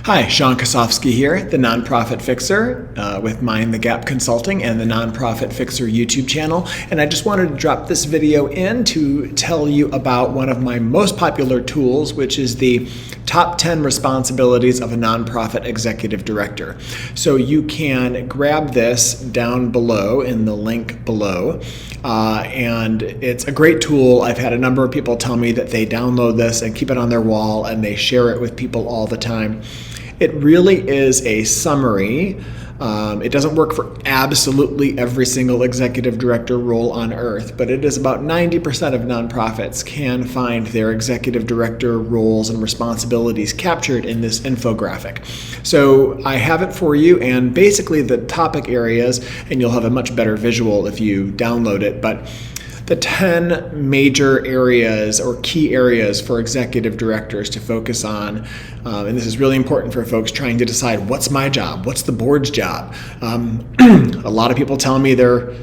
Hi, Sean Kosofsky here, the Nonprofit Fixer with Mind the Gap Consulting and the Nonprofit Fixer YouTube channel. And I just wanted to drop this video in to tell you about one of my most popular tools, which is the top 10 responsibilities of a nonprofit executive director. So you can grab this down below in the link below. And it's a great tool. I've had a number of people tell me that they download this and keep it on their wall and they share it with people all the time. It really is a summary. It doesn't work for absolutely every single executive director role on earth, but it is about 90% of nonprofits can find their executive director roles and responsibilities captured in this infographic. So I have it for you, and basically the topic areas, and you'll have a much better visual if you download it, but the 10 major areas or key areas for executive directors to focus on. And this is really important for folks trying to decide, what's my job? What's the board's job? A lot of people tell me they're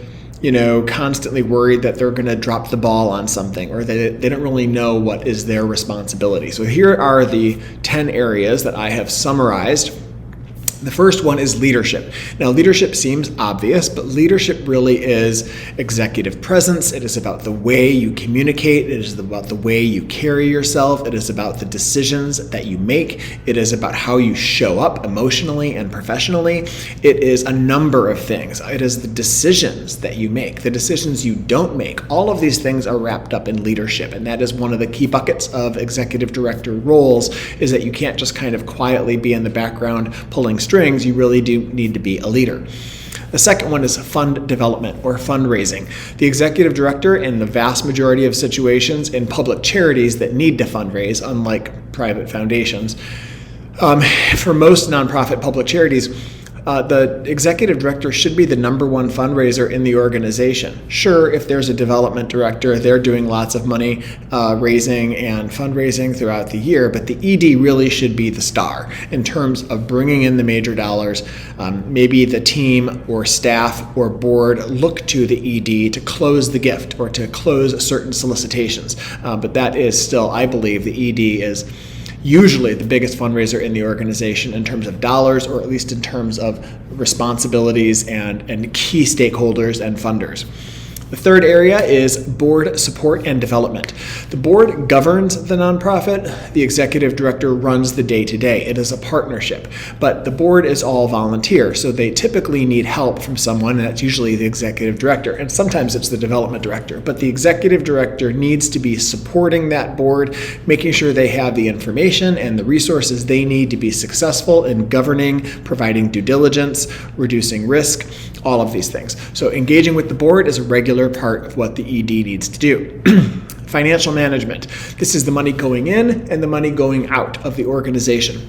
constantly worried that they're going to drop the ball on something, or they don't really know what is their responsibility. So here are the 10 areas that I have summarized. The first one is leadership. Now, leadership seems obvious, but leadership really is executive presence. It is about the way you communicate. It is about the way you carry yourself. It is about the decisions that you make. It is about how you show up emotionally and professionally. It is a number of things. It is the decisions that you make, the decisions you don't make. All of these things are wrapped up in leadership, and that is one of the key buckets of executive director roles, is that you can't just kind of quietly be in the background pulling strings. You really do need to be a leader. The second one is fund development or fundraising. The executive director, in the vast majority of situations in public charities that need to fundraise, unlike private foundations, for most nonprofit public charities, the executive director should be the number one fundraiser in the organization. Sure, if there's a development director, they're doing lots of money raising and fundraising throughout the year, but the ED really should be the star in terms of bringing in the major dollars. Maybe the team or staff or board look to the ED to close the gift or to close certain solicitations. But that is still, I believe, the ED is usually the biggest fundraiser in the organization in terms of dollars, or at least in terms of responsibilities and key stakeholders and funders. The third area is board support and development. The board governs the nonprofit. The executive director runs the day-to-day. It is a partnership, but the board is all volunteer, so they typically need help from someone, and that's usually the executive director, and sometimes it's the development director. But the executive director needs to be supporting that board, making sure they have the information and the resources they need to be successful in governing, providing due diligence, reducing risk, all of these things. So engaging with the board is a regular part of what the ED needs to do. Financial management. This is the money going in and the money going out of the organization.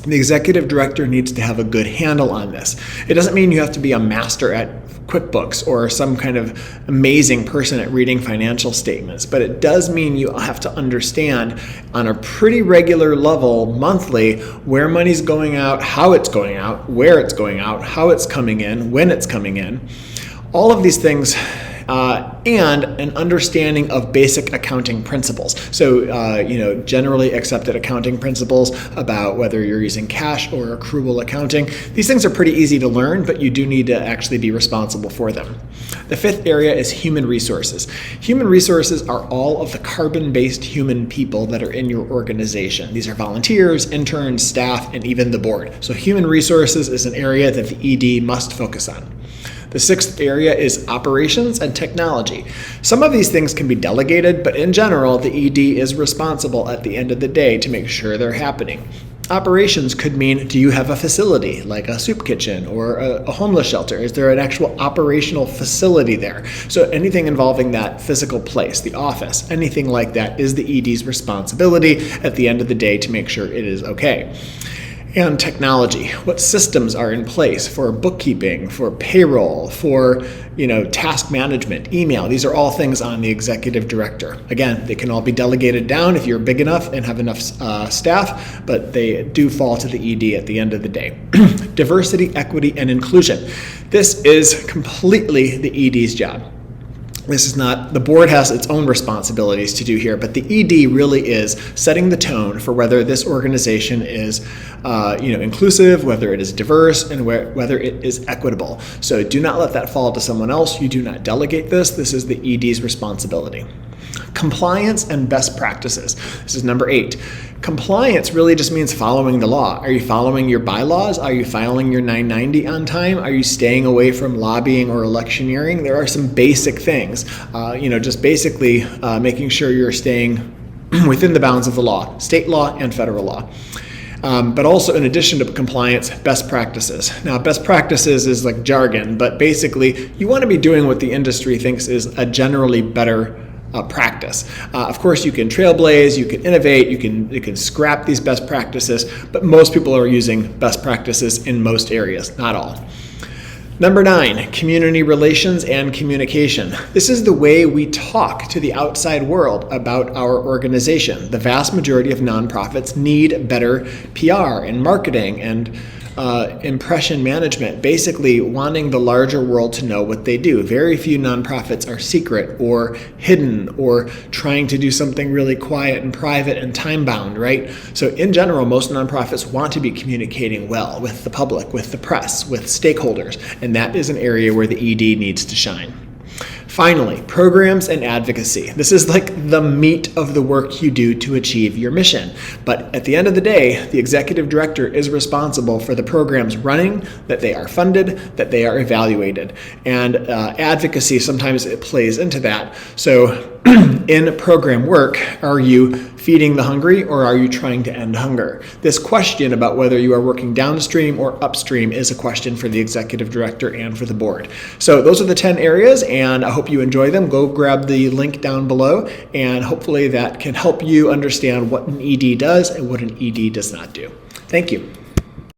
The executive director needs to have a good handle on this. It doesn't mean you have to be a master at QuickBooks or some kind of amazing person at reading financial statements, but it does mean you have to understand on a pretty regular level, monthly, where money's going out, how it's going out, where it's going out, how it's coming in, when it's coming in. All of these things, and an understanding of basic accounting principles. So, generally accepted accounting principles about whether you're using cash or accrual accounting. These things are pretty easy to learn, but you do need to actually be responsible for them. The fifth area is human resources. Human resources are all of the carbon-based human people that are in your organization. These are volunteers, interns, staff, and even the board. So human resources is an area that the ED must focus on. The sixth area is operations and technology. Some of these things can be delegated, but in general, the ED is responsible at the end of the day to make sure they're happening. Operations could mean, do you have a facility like a soup kitchen or a homeless shelter? Is there an actual operational facility there? So anything involving that physical place, the office, anything like that is the ED's responsibility at the end of the day to make sure it is okay. And technology. What systems are in place for bookkeeping, for payroll, for task management, email? These are all things on the executive director. Again, they can all be delegated down if you're big enough and have enough staff, but they do fall to the ED at the end of the day. Diversity, equity, and inclusion. This is completely the ED's job. This is not, the board has its own responsibilities to do here, but the ED really is setting the tone for whether this organization is inclusive, whether it is diverse, and whether it is equitable. So do not let that fall to someone else. You do not delegate this. This is the ED's responsibility. Compliance and best practices. This is number 8. Compliance really just means following the law. Are you following your bylaws? Are you filing your 990 on time? Are you staying away from lobbying or electioneering? There are some basic things, just basically making sure you're staying within the bounds of the law, state law and federal law. But also, in addition to compliance, best practices. Now, best practices is like jargon, but basically you want to be doing what the industry thinks is a generally better practice. Of course, you can trailblaze, you can innovate, you can scrap these best practices, but most people are using best practices in most areas, not all. Number 9, community relations and communication. This is the way we talk to the outside world about our organization. The vast majority of nonprofits need better PR and marketing and impression management, basically wanting the larger world to know what they do. Very few nonprofits are secret or hidden or trying to do something really quiet and private and time-bound, right? So in general, most nonprofits want to be communicating well with the public, with the press, with stakeholders, and that is an area where the ED needs to shine. Finally, programs and advocacy. This is like the meat of the work you do to achieve your mission. But at the end of the day, the executive director is responsible for the programs running, that they are funded, that they are evaluated. And advocacy, sometimes it plays into that. So in program work, are you feeding the hungry or are you trying to end hunger? This question about whether you are working downstream or upstream is a question for the executive director and for the board. So those are the 10 areas, and I hope you enjoy them. Go grab the link down below, and hopefully that can help you understand what an ED does and what an ED does not do. Thank you.